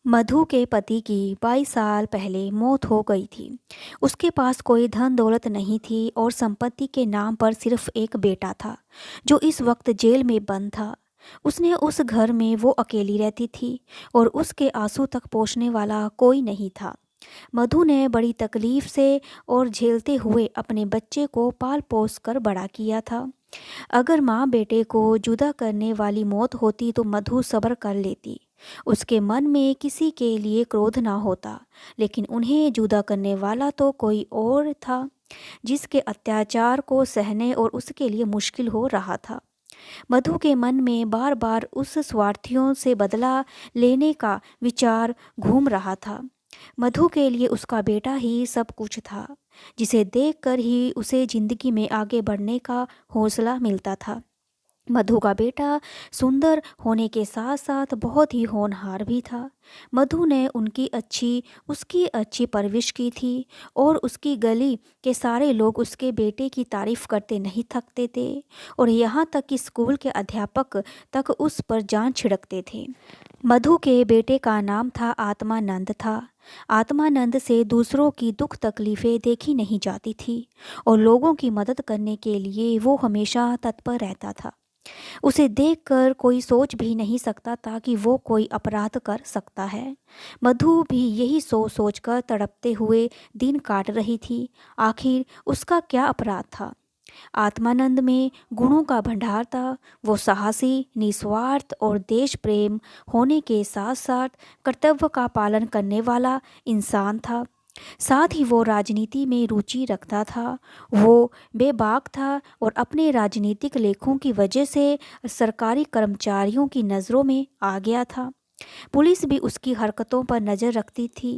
मधु के पति की 22 साल पहले मौत हो गई थी। उसके पास कोई धन दौलत नहीं थी और संपत्ति के नाम पर सिर्फ एक बेटा था, जो इस वक्त जेल में बंद था। उसने उस घर में वो अकेली रहती थी और उसके आंसू तक पोंछने वाला कोई नहीं था। मधु ने बड़ी तकलीफ से और झेलते हुए अपने बच्चे को पाल पोस कर बड़ा किया था। अगर माँ बेटे को जुदा करने वाली मौत होती तो मधु सब्र कर लेती। उसके मन में किसी के लिए क्रोध ना होता, लेकिन उन्हें जुदा करने वाला तो कोई और था, जिसके अत्याचार को सहने और उसके लिए मुश्किल हो रहा था। मधु के मन में बार बार उस स्वार्थियों से बदला लेने का विचार घूम रहा था। मधु के लिए उसका बेटा ही सब कुछ था, जिसे देखकर ही उसे जिंदगी में आगे बढ़ने का हौसला मिलता था। मधु का बेटा सुंदर होने के साथ साथ बहुत ही होनहार भी था। मधु ने उसकी अच्छी परवरिश की थी और उसकी गली के सारे लोग उसके बेटे की तारीफ करते नहीं थकते थे और यहाँ तक कि स्कूल के अध्यापक तक उस पर जान छिड़कते थे। मधु के बेटे का नाम था आत्मानंद था। आत्मानंद से दूसरों की दुख तकलीफ़ें देखी नहीं जाती थी और लोगों की मदद करने के लिए वो हमेशा तत्पर रहता था। उसे देखकर कोई सोच भी नहीं सकता था कि वो कोई अपराध कर सकता है। मधु भी यही सोच सोचकर तड़पते हुए दिन काट रही थी। आखिर उसका क्या अपराध था? आत्मानंद में गुणों का भंडार था। वो साहसी, निस्वार्थ और देश प्रेम होने के साथ साथ कर्तव्य का पालन करने वाला इंसान था। साथ ही वो राजनीति में रुचि रखता था। वो बेबाक था और अपने राजनीतिक लेखों की वजह से सरकारी कर्मचारियों की नज़रों में आ गया था। पुलिस भी उसकी हरकतों पर नज़र रखती थी।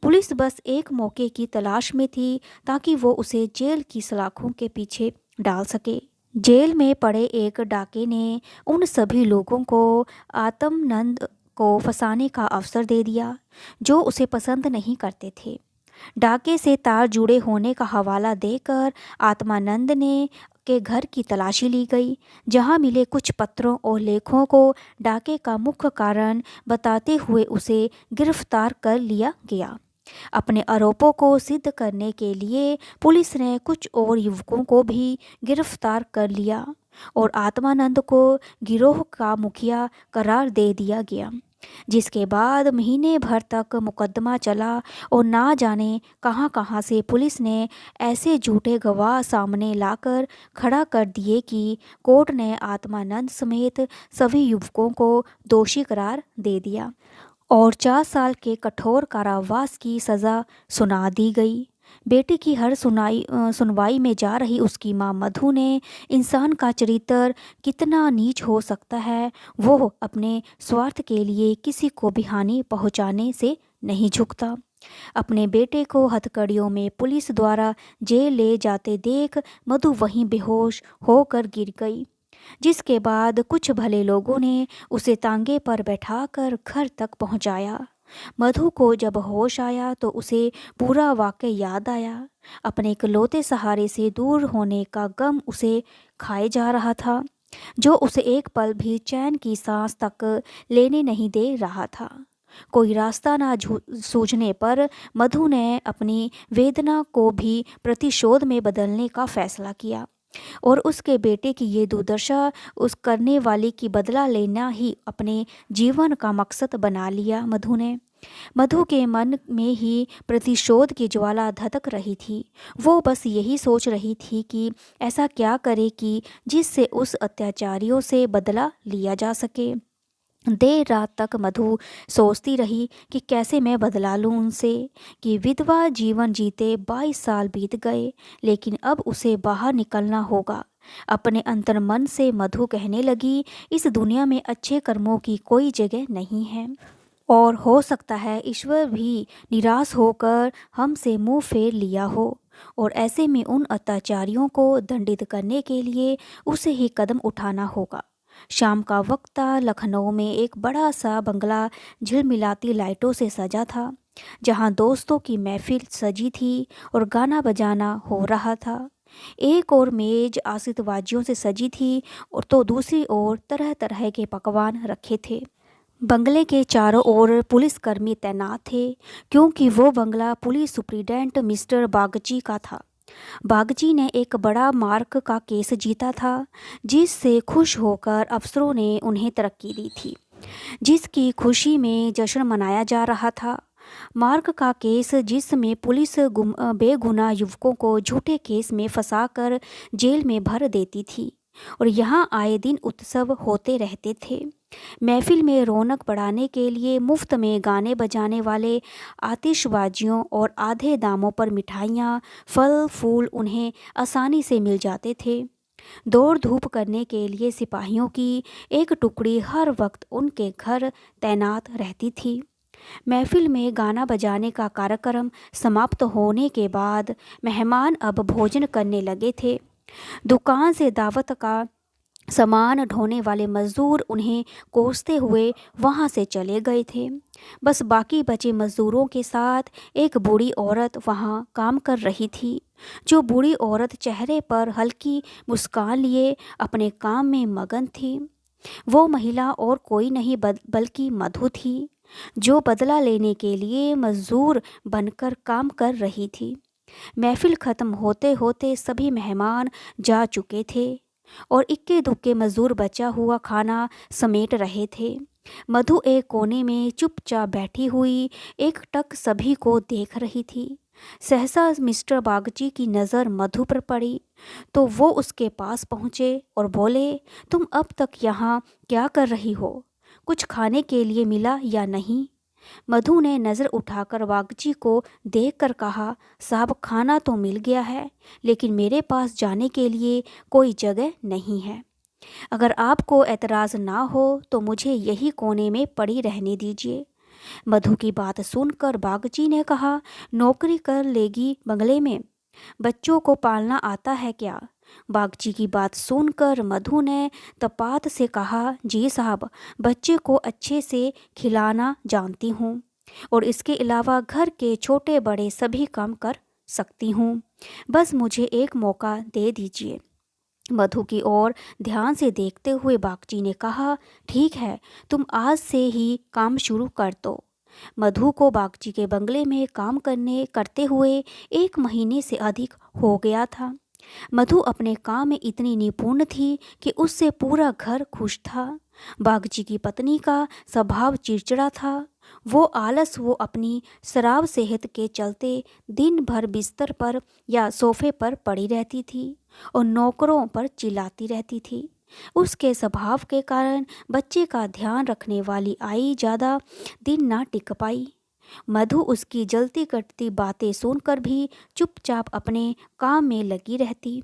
पुलिस बस एक मौके की तलाश में थी ताकि वो उसे जेल की सलाखों के पीछे डाल सके। जेल में पड़े एक डाके ने उन सभी लोगों को आत्मानंद को फंसाने का अवसर दे दिया, जो उसे पसंद नहीं करते थे। डाके से तार जुड़े होने का हवाला देकर आत्मानंद ने के घर की तलाशी ली गई, जहां मिले कुछ पत्रों और लेखों को डाके का मुख्य कारण बताते हुए उसे गिरफ्तार कर लिया गया। अपने आरोपों को सिद्ध करने के लिए पुलिस ने कुछ और युवकों को भी गिरफ्तार कर लिया और आत्मानंद को गिरोह का मुखिया करार दे दिया गया, जिसके बाद महीने भर तक मुकदमा चला और ना जाने कहां कहां से पुलिस ने ऐसे झूठे गवाह सामने लाकर खड़ा कर दिए कि कोर्ट ने आत्मानंद समेत सभी युवकों को दोषी करार दे दिया और 4 साल के कठोर कारावास की सज़ा सुना दी गई। बेटे की हर सुनवाई में जा रही उसकी माँ मधु ने इंसान का चरित्र कितना नीच हो सकता है, वो अपने स्वार्थ के लिए किसी को भी हानि पहुँचाने से नहीं झुकता। अपने बेटे को हथकड़ियों में पुलिस द्वारा जेल ले जाते देख मधु वहीं बेहोश होकर गिर गई, जिसके बाद कुछ भले लोगों ने उसे तांगे पर बैठाकर घर तक पहुंचाया। मधु को जब होश आया तो उसे पूरा वाक़या याद आया। अपने इकलौते सहारे से दूर होने का गम उसे खाए जा रहा था, जो उसे एक पल भी चैन की सांस तक लेने नहीं दे रहा था। कोई रास्ता ना सूझने पर मधु ने अपनी वेदना को भी प्रतिशोध में बदलने का फैसला किया और उसके बेटे की ये दुर्दशा उस करने वाले की बदला लेना ही अपने जीवन का मकसद बना लिया। मधु के मन में ही प्रतिशोध की ज्वाला धधक रही थी। वो बस यही सोच रही थी कि ऐसा क्या करे कि जिससे उस अत्याचारियों से बदला लिया जा सके। देर रात तक मधु सोचती रही कि कैसे मैं बदला लूं उनसे। कि विधवा जीवन जीते 22 साल बीत गए, लेकिन अब उसे बाहर निकलना होगा। अपने अंतर्मन से मधु कहने लगी, इस दुनिया में अच्छे कर्मों की कोई जगह नहीं है और हो सकता है ईश्वर भी निराश होकर हमसे मुंह फेर लिया हो और ऐसे में उन अत्याचारियों को दंडित करने के लिए उसे ही कदम उठाना होगा। शाम का वक्त था। लखनऊ में एक बड़ा सा बंगला झिलमिलाती लाइटों से सजा था, जहां दोस्तों की महफिल सजी थी और गाना बजाना हो रहा था। एक और मेज आतिशबाजियों से सजी थी और तो दूसरी ओर तरह तरह के पकवान रखे थे। बंगले के चारों ओर पुलिसकर्मी तैनात थे, क्योंकि वो बंगला पुलिस सुप्रीडेंट मिस्टर बागची का था। बागची ने एक बड़ा मार्क का केस जीता था, जिससे खुश होकर अफसरों ने उन्हें तरक्की दी थी, जिसकी खुशी में जश्न मनाया जा रहा था। मार्क का केस, जिसमें पुलिस बेगुनाह युवकों को झूठे केस में फंसाकर जेल में भर देती थी, और यहाँ आए दिन उत्सव होते रहते थे। महफिल में रौनक बढ़ाने के लिए मुफ्त में गाने बजाने वाले, आतिशबाजियों और आधे दामों पर मिठाइयाँ, फल फूल उन्हें आसानी से मिल जाते थे। दौड़ धूप करने के लिए सिपाहियों की एक टुकड़ी हर वक्त उनके घर तैनात रहती थी। महफिल में गाना बजाने का कार्यक्रम समाप्त होने के बाद मेहमान अब भोजन करने लगे थे। दुकान से दावत का सामान ढोने वाले मजदूर उन्हें कोसते हुए वहां से चले गए थे। बस बाकी बचे मजदूरों के साथ एक बूढ़ी औरत वहां काम कर रही थी। जो बूढ़ी औरत चेहरे पर हल्की मुस्कान लिए अपने काम में मगन थी, वो महिला और कोई नहीं बल्कि मधु थी, जो बदला लेने के लिए मजदूर बनकर काम कर रही थी। महफिल खत्म होते होते सभी मेहमान जा चुके थे और इक्के दुक्के मजदूर बचा हुआ खाना समेट रहे थे। मधु एक कोने में चुपचाप बैठी हुई एकटक सभी को देख रही थी। सहसा मिस्टर बागची की नज़र मधु पर पड़ी तो वो उसके पास पहुँचे और बोले, तुम अब तक यहाँ क्या कर रही हो? कुछ खाने के लिए मिला या नहीं? मधु ने नज़र उठाकर बागची को देखकर कहा, साहब खाना तो मिल गया है, लेकिन मेरे पास जाने के लिए कोई जगह नहीं है। अगर आपको एतराज़ ना हो तो मुझे यही कोने में पड़ी रहने दीजिए। मधु की बात सुनकर बागची ने कहा, नौकरी कर लेगी बंगले में? बच्चों को पालना आता है क्या? बागची की बात सुनकर मधु ने तपात से कहा, जी साहब, बच्चे को अच्छे से खिलाना जानती हूँ और इसके अलावा घर के छोटे बड़े सभी काम कर सकती हूँ। बस मुझे एक मौका दे दीजिए। मधु की ओर ध्यान से देखते हुए बागची ने कहा, ठीक है, तुम आज से ही काम शुरू कर दो। मधु को बागची के बंगले में काम करते हुए 1 महीने से अधिक हो गया था। मधु अपने काम में इतनी निपुण थी कि उससे पूरा घर खुश था। बागची की पत्नी का स्वभाव चिड़चिड़ा था। वो अपनी शराब सेहत के चलते दिन भर बिस्तर पर या सोफे पर पड़ी रहती थी और नौकरों पर चिल्लाती रहती थी। उसके स्वभाव के कारण बच्चे का ध्यान रखने वाली आई ज़्यादा दिन ना टिक पाई। मधु उसकी जलती कटती बातें सुनकर भी चुपचाप अपने काम में लगी रहती,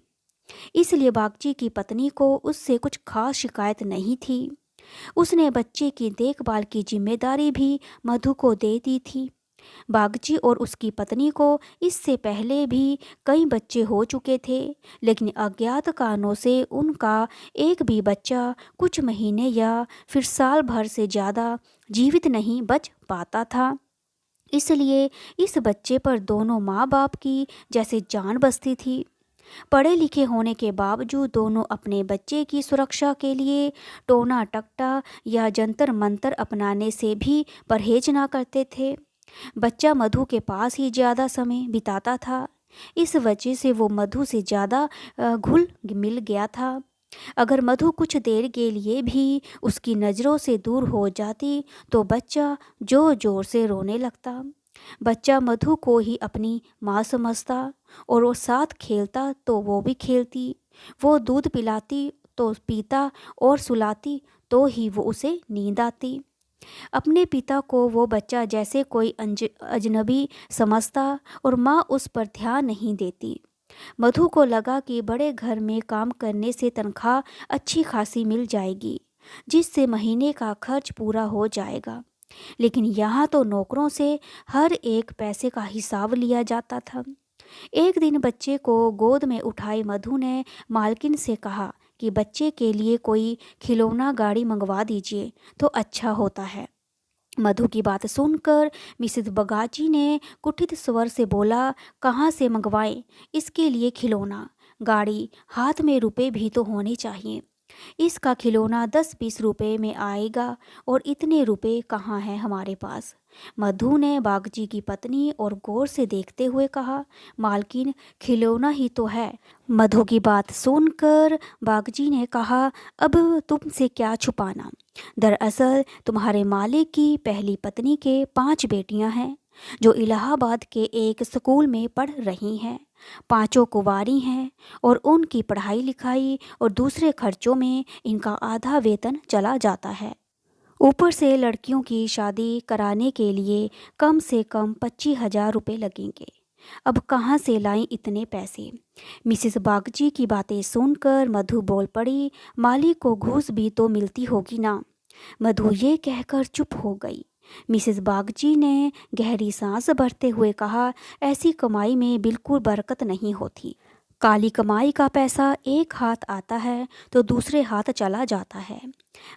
इसलिए बागची की पत्नी को उससे कुछ खास शिकायत नहीं थी। उसने बच्चे की देखभाल की जिम्मेदारी भी मधु को दे दी थी। बागची और उसकी पत्नी को इससे पहले भी कई बच्चे हो चुके थे, लेकिन अज्ञात कारणों से उनका एक भी बच्चा कुछ महीने या फिर साल भर से ज़्यादा जीवित नहीं बच पाता था। इसलिए इस बच्चे पर दोनों माँ बाप की जैसे जान बसती थी। पढ़े लिखे होने के बावजूद दोनों अपने बच्चे की सुरक्षा के लिए टोना टकटा या जंतर मंतर अपनाने से भी परहेज ना करते थे। बच्चा मधु के पास ही ज़्यादा समय बिताता था। इस वजह से वो मधु से ज़्यादा घुल मिल गया था। अगर मधु कुछ देर के लिए भी उसकी नज़रों से दूर हो जाती तो बच्चा जोर जोर से रोने लगता। बच्चा मधु को ही अपनी माँ समझता और वो साथ खेलता तो वो भी खेलती, वो दूध पिलाती तो पीता और सुलाती तो ही वो उसे नींद आती। अपने पिता को वो बच्चा जैसे कोई अजनबी समझता और माँ उस पर ध्यान नहीं देती। मधु को लगा कि बड़े घर में काम करने से तनख्वाह अच्छी खासी मिल जाएगी, जिससे महीने का खर्च पूरा हो जाएगा, लेकिन यहाँ तो नौकरों से हर एक पैसे का हिसाब लिया जाता था। एक दिन बच्चे को गोद में उठाए मधु ने मालकिन से कहा कि बच्चे के लिए कोई खिलौना गाड़ी मंगवा दीजिए तो अच्छा होता है। मधु की बात सुनकर मिसेस बगाची ने कुठित स्वर से बोला, कहाँ से मंगवाएं? इसके लिए खिलौना गाड़ी, हाथ में रुपए भी तो होने चाहिए। इसका खिलौना 10-20 रुपए में आएगा और इतने रुपए कहाँ हैं हमारे पास। मधु ने बागजी की पत्नी और गौर से देखते हुए कहा, मालकिन खिलौना ही तो है। मधु की बात सुनकर बागजी ने कहा, अब तुमसे क्या छुपाना। दरअसल तुम्हारे मालिक की पहली पत्नी के 5 बेटियां हैं जो इलाहाबाद के एक स्कूल में पढ़ रही हैं। पांचों कुंवारी हैं और उनकी पढ़ाई लिखाई और दूसरे खर्चों में इनका आधा वेतन चला जाता है। ऊपर से लड़कियों की शादी कराने के लिए कम से कम 25,000 रुपये लगेंगे। अब कहाँ से लाएं इतने पैसे। मिसेस बागजी की बातें सुनकर मधु बोल पड़ी, मालिक को घूस भी तो मिलती होगी ना। मधु ये कहकर चुप हो गई। मिसेस बागजी ने गहरी सांस भरते हुए कहा, ऐसी कमाई में बिल्कुल बरकत नहीं होती। काली कमाई का पैसा एक हाथ आता है तो दूसरे हाथ चला जाता है।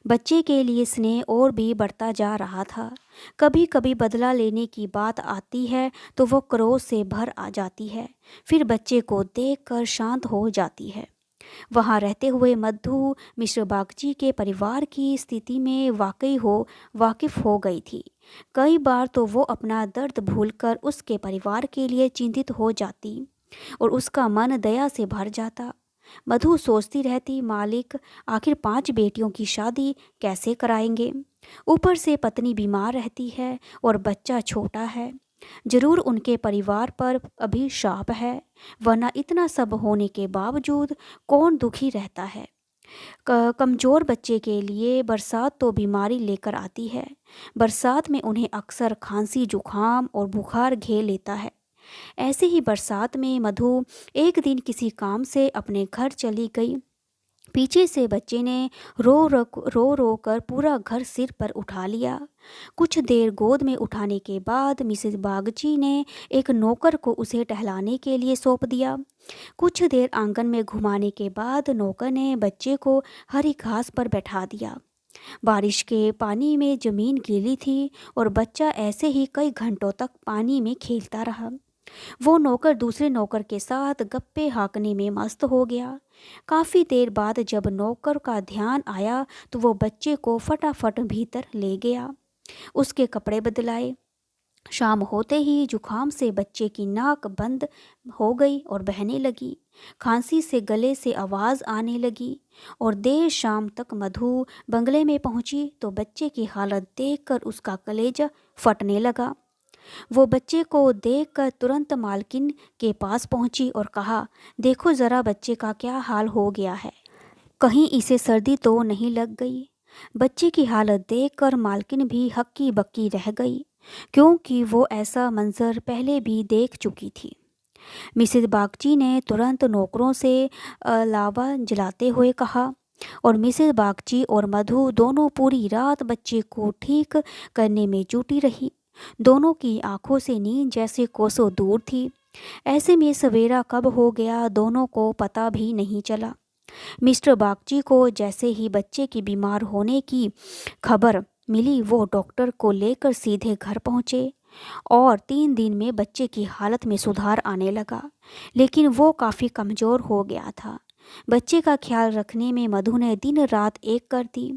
बच्चे के लिए स्नेह और भी बढ़ता जा रहा था। कभी कभी बदला लेने की बात आती है तो वो क्रोध से भर आ जाती है, फिर बच्चे को देखकर शांत हो जाती है। वहाँ रहते हुए मधु मिश्र बागजी के परिवार की स्थिति में वाकिफ हो गई थी। कई बार तो वो अपना दर्द भूलकर उसके परिवार के लिए चिंतित हो जाती और उसका मन दया से भर जाता। मधु सोचती रहती, मालिक आखिर 5 बेटियों की शादी कैसे कराएंगे। ऊपर से पत्नी बीमार रहती है और बच्चा छोटा है। जरूर उनके परिवार पर अभी शाप है, वरना इतना सब होने के बावजूद कौन दुखी रहता है। कमज़ोर बच्चे के लिए बरसात तो बीमारी लेकर आती है। बरसात में उन्हें अक्सर खांसी, जुखाम और बुखार घेर लेता है। ऐसे ही बरसात में मधु एक दिन किसी काम से अपने घर चली गई। पीछे से बच्चे ने रो कर पूरा घर सिर पर उठा लिया। कुछ देर गोद में उठाने के बाद मिसेस बागची ने एक नौकर को उसे टहलाने के लिए सौंप दिया। कुछ देर आंगन में घुमाने के बाद नौकर ने बच्चे को हरी घास पर बैठा दिया। बारिश के पानी में जमीन गीली थी और बच्चा ऐसे ही कई घंटों तक पानी में खेलता रहा। वो नौकर दूसरे नौकर के साथ गप्पे हाँकने में मस्त हो गया। काफ़ी देर बाद जब नौकर का ध्यान आया तो वो बच्चे को फटाफट भीतर ले गया, उसके कपड़े बदलाए। शाम होते ही जुखाम से बच्चे की नाक बंद हो गई और बहने लगी। खांसी से गले से आवाज़ आने लगी और देर शाम तक मधु बंगले में पहुंची तो बच्चे की हालत देखकर उसका कलेजा फटने लगा। वो बच्चे को देखकर तुरंत मालकिन के पास पहुंची और कहा, देखो ज़रा बच्चे का क्या हाल हो गया है, कहीं इसे सर्दी तो नहीं लग गई। बच्चे की हालत देखकर मालकिन भी हक्की बक्की रह गई, क्योंकि वो ऐसा मंजर पहले भी देख चुकी थी। मिसेस बागची ने तुरंत नौकरों से लावा जलाते हुए कहा और मिसेस बागची और मधु दोनों पूरी रात बच्चे को ठीक करने में जुटी रही। दोनों की आंखों से नींद जैसे कोसों दूर थी। ऐसे में सवेरा कब हो गया दोनों को पता भी नहीं चला। मिस्टर बागची को जैसे ही बच्चे की बीमार होने की खबर मिली वो डॉक्टर को लेकर सीधे घर पहुँचे और 3 दिन में बच्चे की हालत में सुधार आने लगा, लेकिन वो काफ़ी कमज़ोर हो गया था। बच्चे का ख्याल रखने में मधु ने दिन रात एक कर दी।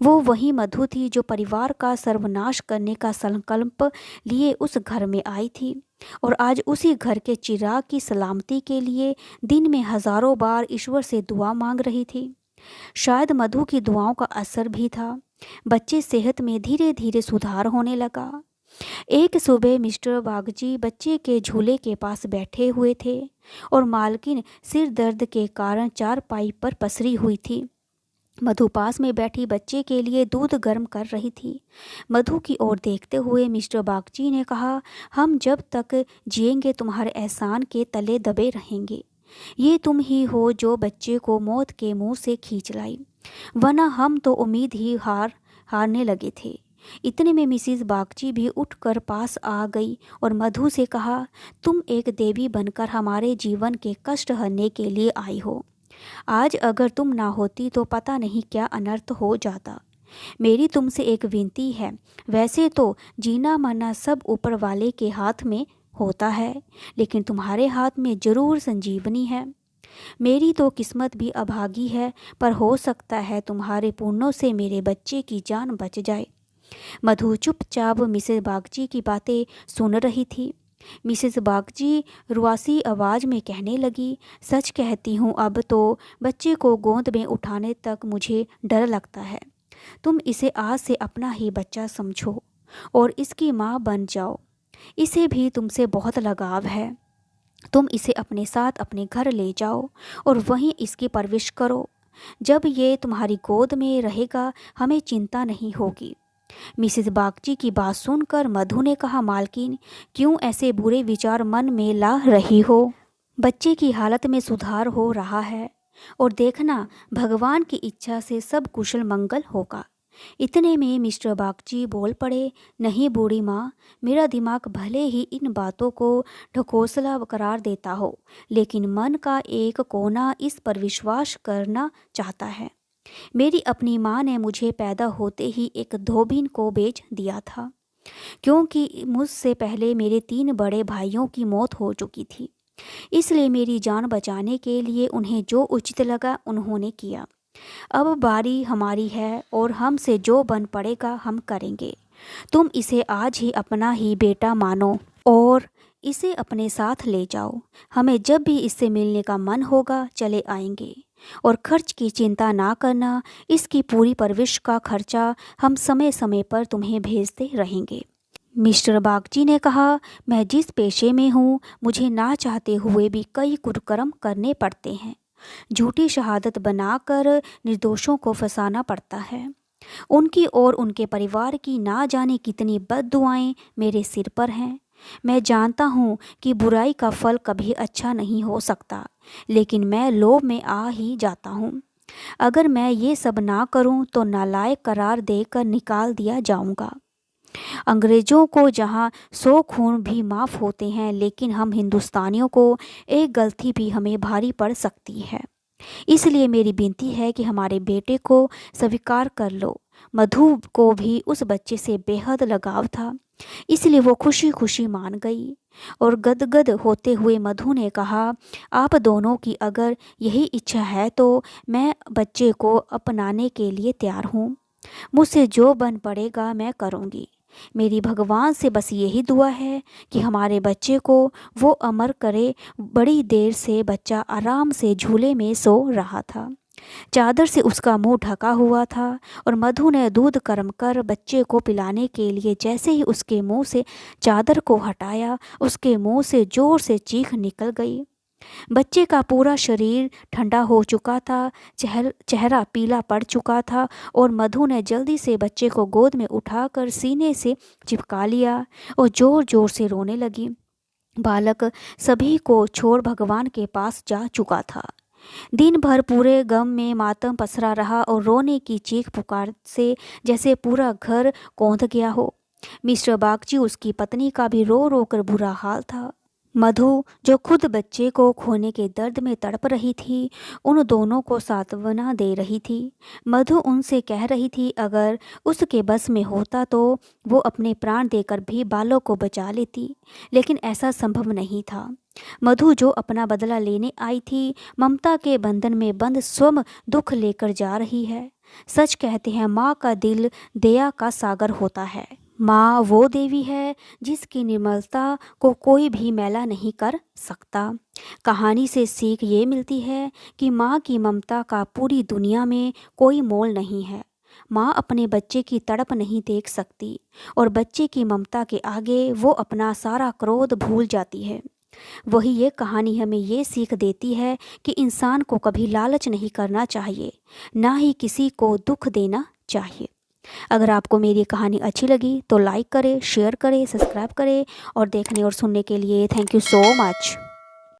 वो वही मधु थी जो परिवार का सर्वनाश करने का संकल्प लिए उस घर में आई थी और आज उसी घर के चिराग की सलामती के लिए दिन में हजारों बार ईश्वर से दुआ मांग रही थी। शायद मधु की दुआओं का असर भी था। बच्चे सेहत में धीरे धीरे सुधार होने लगा। एक सुबह मिस्टर बागची बच्चे के झूले के पास बैठे हुए थे और मालकिन सिर दर्द के कारण चारपाई पर पसरी हुई थी। मधु पास में बैठी बच्चे के लिए दूध गर्म कर रही थी। मधु की ओर देखते हुए मिस्टर बागची ने कहा, हम जब तक जिएंगे तुम्हारे एहसान के तले दबे रहेंगे। ये तुम ही हो जो बच्चे को मौत के मुंह से खींच लाई, वरना हम तो उम्मीद ही हारने लगे थे। इतने में मिसेस बागची भी उठकर पास आ गई और मधु से कहा, तुम एक देवी बनकर हमारे जीवन के कष्ट हरने के लिए आई हो। आज अगर तुम ना होती तो पता नहीं क्या अनर्थ हो जाता। मेरी तुमसे एक विनती है, वैसे तो जीना मरना सब ऊपर वाले के हाथ में होता है, लेकिन तुम्हारे हाथ में जरूर संजीवनी है। मेरी तो किस्मत भी अभागी है, पर हो सकता है तुम्हारे पुण्यों से मेरे बच्चे की जान बच जाए। मधु चुपचाप मिसेस बागची की बातें सुन रही थी। मिसेस बागची रुआसी आवाज़ में कहने लगी, सच कहती हूँ, अब तो बच्चे को गोद में उठाने तक मुझे डर लगता है। तुम इसे आज से अपना ही बच्चा समझो और इसकी माँ बन जाओ। इसे भी तुमसे बहुत लगाव है। तुम इसे अपने साथ अपने घर ले जाओ और वहीं इसकी परवरिश करो। जब ये तुम्हारी गोद में रहेगा हमें चिंता नहीं होगी। मिसेस बागची की बात सुनकर मधु ने कहा, मालकिन, क्यों ऐसे बुरे विचार मन में ला रही हो? बच्चे की हालत में सुधार हो रहा है और देखना, भगवान की इच्छा से सब कुशल मंगल होगा। इतने में मिस्टर बागची बोल पड़े, नहीं बूढ़ी माँ, मेरा दिमाग भले ही इन बातों को ढकोसला करार देता हो, लेकिन मन का एक कोना इस पर विश्वास करना चाहता है। मेरी अपनी माँ ने मुझे पैदा होते ही एक धोबिन को बेच दिया था, क्योंकि मुझसे पहले मेरे 3 बड़े भाइयों की मौत हो चुकी थी। इसलिए मेरी जान बचाने के लिए उन्हें जो उचित लगा उन्होंने किया। अब बारी हमारी है और हमसे जो बन पड़ेगा हम करेंगे। तुम इसे आज ही अपना ही बेटा मानो और इसे अपने साथ ले जाओ। हमें जब भी इससे मिलने का मन होगा चले आएंगे और खर्च की चिंता ना करना, इसकी पूरी परवरिश का खर्चा हम समय समय पर तुम्हें भेजते रहेंगे। मिस्टर बागची ने कहा, मैं जिस पेशे में हूँ मुझे ना चाहते हुए भी कई कुकर्म करने पड़ते हैं। झूठी शहादत बनाकर निर्दोषों को फंसाना पड़ता है। उनकी और उनके परिवार की ना जाने कितनी बद्दुआएं मेरे सिर पर हैं। मैं जानता हूँ कि बुराई का फल कभी अच्छा नहीं हो सकता, लेकिन मैं लोभ में आ ही जाता हूँ। अगर मैं ये सब ना करूँ तो नालायक करार देकर निकाल दिया जाऊँगा। अंग्रेज़ों को जहाँ 100 खून भी माफ़ होते हैं, लेकिन हम हिंदुस्तानियों को एक गलती भी हमें भारी पड़ सकती है। इसलिए मेरी विनती है कि हमारे बेटे को स्वीकार कर लो। मधु को भी उस बच्चे से बेहद लगाव था, इसलिए वो खुशी खुशी मान गई। और गदगद होते हुए मधु ने कहा, आप दोनों की अगर यही इच्छा है तो मैं बच्चे को अपनाने के लिए तैयार हूँ। मुझसे जो बन पड़ेगा मैं करूँगी। मेरी भगवान से बस यही दुआ है कि हमारे बच्चे को वो अमर करे। बड़ी देर से बच्चा आराम से झूले में सो रहा था। चादर से उसका मुंह ढका हुआ था और मधु ने दूध गर्म कर बच्चे को पिलाने के लिए जैसे ही उसके मुंह से चादर को हटाया, उसके मुंह से जोर से चीख निकल गई। बच्चे का पूरा शरीर ठंडा हो चुका था, चेहरा पीला पड़ चुका था और मधु ने जल्दी से बच्चे को गोद में उठाकर सीने से चिपका लिया और जोर जोर से रोने लगी। बालक सभी को छोड़ भगवान के पास जा चुका था। दिन भर पूरे गम में मातम पसरा रहा और रोने की चीख पुकार से जैसे पूरा घर कौंध गया हो। मिस्टर बागची, उसकी पत्नी का भी रो रो कर बुरा हाल था। मधु, जो खुद बच्चे को खोने के दर्द में तड़प रही थी, उन दोनों को सांत्वना दे रही थी। मधु उनसे कह रही थी अगर उसके बस में होता तो वो अपने प्राण देकर भी बालों को बचा लेती, लेकिन ऐसा संभव नहीं था। मधु जो अपना बदला लेने आई थी, ममता के बंधन में बंद स्वयं दुख लेकर जा रही है। सच कहते हैं, माँ का दिल दया का सागर होता है। माँ वो देवी है जिसकी निर्मलता को कोई भी मैला नहीं कर सकता। कहानी से सीख ये मिलती है कि माँ की ममता का पूरी दुनिया में कोई मोल नहीं है। माँ अपने बच्चे की तड़प नहीं देख सकती और बच्चे की ममता के आगे वो अपना सारा क्रोध भूल जाती है। वही ये कहानी हमें ये सीख देती है कि इंसान को कभी लालच नहीं करना चाहिए, ना ही किसी को दुख देना चाहिए। अगर आपको मेरी कहानी अच्छी लगी तो लाइक करें, शेयर करें, सब्सक्राइब करें और देखने और सुनने के लिए थैंक यू सो मच।